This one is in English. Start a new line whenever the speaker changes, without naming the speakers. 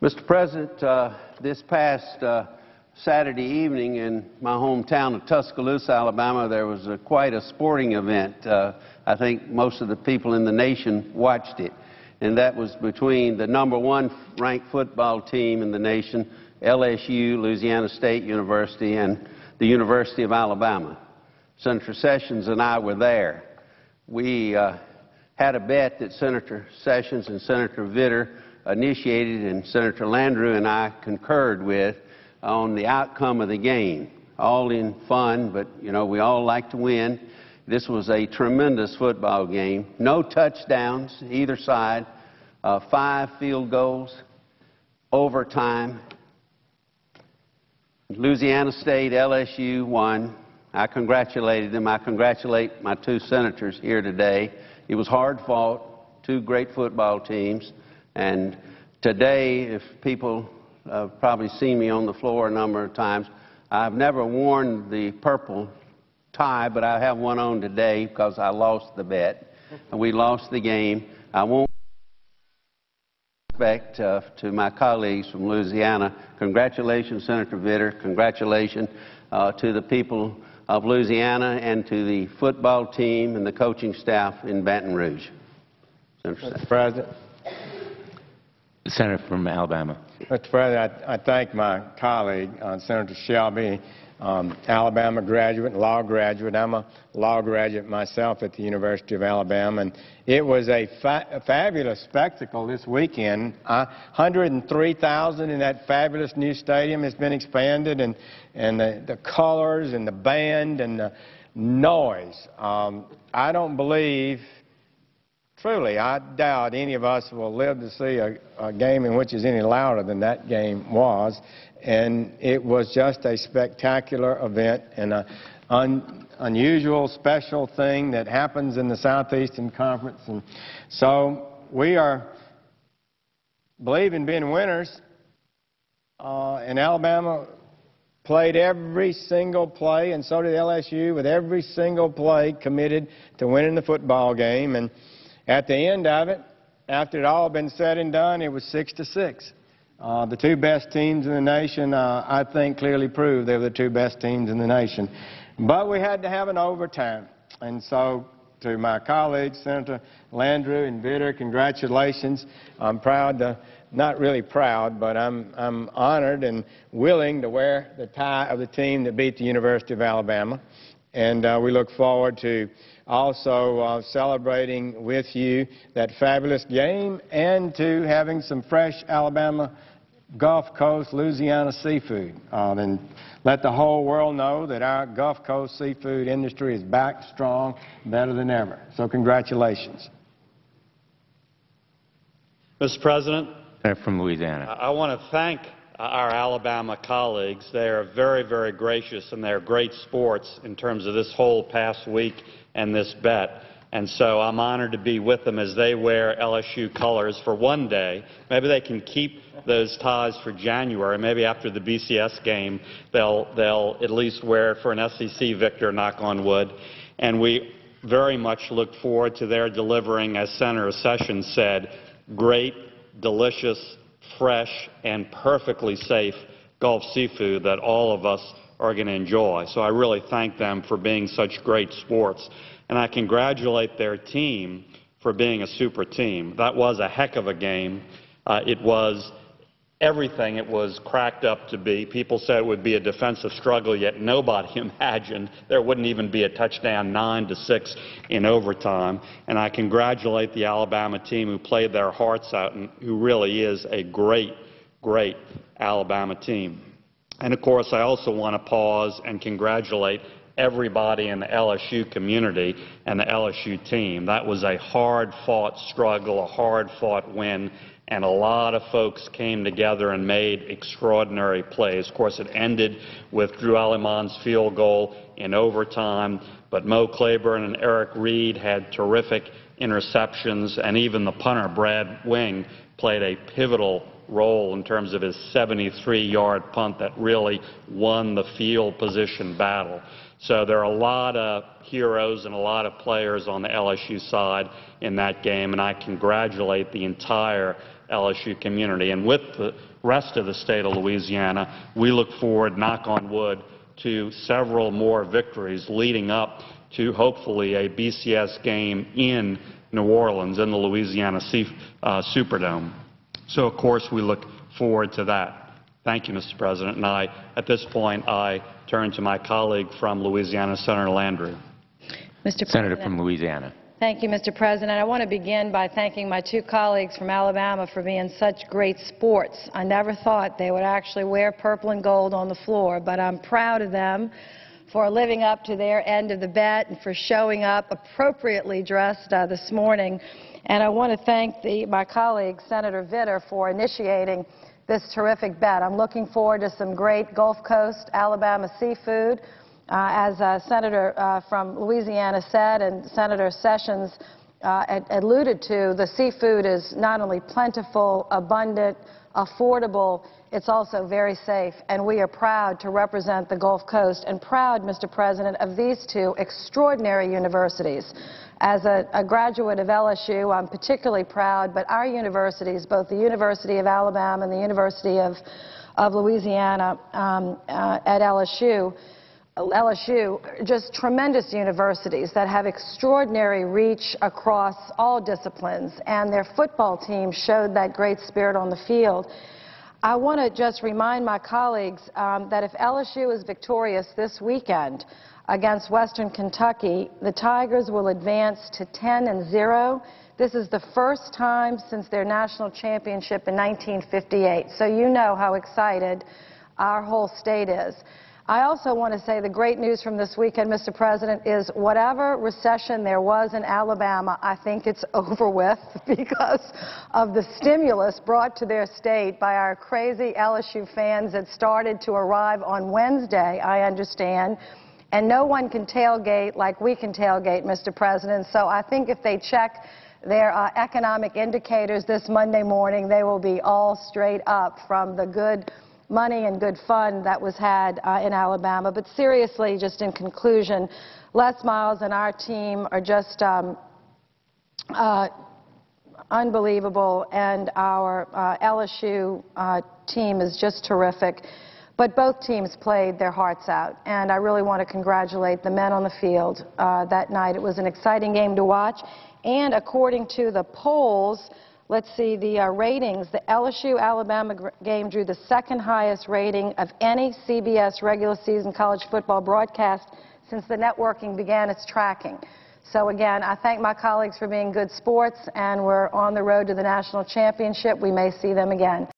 Mr. President, this past Saturday evening in my hometown of Tuscaloosa, Alabama, there was quite a sporting event. I think most of the people in the nation watched it, and that was between the #1 ranked football team in the nation, LSU, Louisiana State University, and the University of Alabama. Senator Sessions and I were there. We had a bet that Senator Sessions and Senator Vitter initiated, and Senator Landrieu and I concurred with, on the outcome of the game. All in fun, but, you know, we all like to win. This was a tremendous football game. No touchdowns either side, 5 field goals, overtime. Louisiana State, LSU won. I congratulated them. I congratulate my 2 senators here today. It was hard-fought, 2 great football teams. And today, if people have probably seen me on the floor a number of times, I've never worn the purple tie, but I have one on today because I lost the bet. And we lost the game. I won't respect to my colleagues from Louisiana. Congratulations, Senator Vitter. Congratulations to the people of Louisiana and to the football team and the coaching staff in Baton Rouge.
Mr. President.
The Senator from Alabama.
Mr. President, I thank my colleague, Senator Shelby, Alabama graduate and law graduate. I'm a law graduate myself at the University of Alabama, and it was a fabulous spectacle this weekend. 103,000 in that fabulous new stadium has been expanded, and the colors and the band and the noise. I don't believe, truly, I doubt any of us will live to see a game in which is any louder than that game was. And it was just a spectacular event and an unusual, special thing that happens in the Southeastern Conference. And so we believe in being winners. And Alabama played every single play, and so did LSU, with every single play committed to winning the football game. And at the end of it, after it all had been said and done, it was 6-6. The 2 best teams in the nation, I think, clearly proved they were the 2 best teams in the nation. But we had to have an overtime. And so, to my colleagues, Senator Landrieu and Vitter, congratulations. I'm proud to, not really proud, but I'm honored and willing to wear the tie of the team that beat the University of Alabama. And we look forward to also celebrating with you that fabulous game and to having some fresh Alabama Gulf Coast, Louisiana seafood. And let the whole world know that our Gulf Coast seafood industry is back strong, better than ever. So congratulations.
Mr. President,
from Louisiana.
I want to thank our Alabama colleagues. They are very, very gracious, and they're great sports in terms of this whole past week and this bet. And so I'm honored to be with them as they wear LSU colors for one day. Maybe they can keep those ties for January. Maybe after the BCS game, they'll at least wear it for an SEC victor, knock on wood. And we very much look forward to their delivering, as Senator Sessions said, great, delicious, fresh, and perfectly safe Gulf seafood that all of us are going to enjoy. So I really thank them for being such great sports. And I congratulate their team for being a super team. That was a heck of a game. It was everything it was cracked up to be. People said it would be a defensive struggle, yet nobody imagined there wouldn't even be a touchdown, 9-6 in overtime. And I congratulate the Alabama team who played their hearts out and who really is a great, great Alabama team. And of course, I also want to pause and congratulate everybody in the LSU community and the LSU team. That was a hard-fought struggle, a hard-fought win, and a lot of folks came together and made extraordinary plays. Of course, it ended with Drew Alleman's field goal in overtime, but Mo Claiborne and Eric Reed had terrific interceptions, and even the punter, Brad Wing, played a pivotal role in terms of his 73-yard punt that really won the field position battle. So there are a lot of heroes and a lot of players on the LSU side in that game, and I congratulate the entire LSU community. And with the rest of the state of Louisiana, we look forward, knock on wood, to several more victories leading up to hopefully a BCS game in New Orleans in the Louisiana Superdome. So, of course, we look forward to that. Thank you, Mr. President. And at this point, I turn to my colleague from Louisiana, Senator Landrieu.
Mr. Senator from Louisiana.
Thank you, Mr. President. I want to begin by thanking my two colleagues from Alabama for being such great sports. I never thought they would actually wear purple and gold on the floor, but I'm proud of them for living up to their end of the bet and for showing up appropriately dressed this morning. And I want to thank my colleague, Senator Vitter, for initiating this terrific bet. I'm looking forward to some great Gulf Coast Alabama seafood. As Senator from Louisiana said, and Senator Sessions alluded to, the seafood is not only plentiful, abundant, affordable, it's also very safe, and we are proud to represent the Gulf Coast and proud, Mr. President, of these two extraordinary universities. As a graduate of LSU, I'm particularly proud, but our universities, both the University of Alabama and the University of Louisiana at LSU, just tremendous universities that have extraordinary reach across all disciplines, and their football team showed that great spirit on the field. I want to just remind my colleagues that if LSU is victorious this weekend against Western Kentucky, the Tigers will advance to 10-0. This is the first time since their national championship in 1958, so you know how excited our whole state is. I also want to say the great news from this weekend, Mr. President, is whatever recession there was in Alabama, I think it's over with because of the stimulus brought to their state by our crazy LSU fans that started to arrive on Wednesday, I understand. And no one can tailgate like we can tailgate, Mr. President. So I think if they check their economic indicators this Monday morning, they will be all straight up from the good money and good fun that was had in Alabama. But seriously, just in conclusion, Les Miles and our team are just unbelievable, and our LSU team is just terrific. But both teams played their hearts out, and I really want to congratulate the men on the field that night. It was an exciting game to watch, and according to the polls, let's see the ratings. The LSU-Alabama game drew the second highest rating of any CBS regular season college football broadcast since the networking began its tracking. So again, I thank my colleagues for being good sports, and we're on the road to the national championship. We may see them again.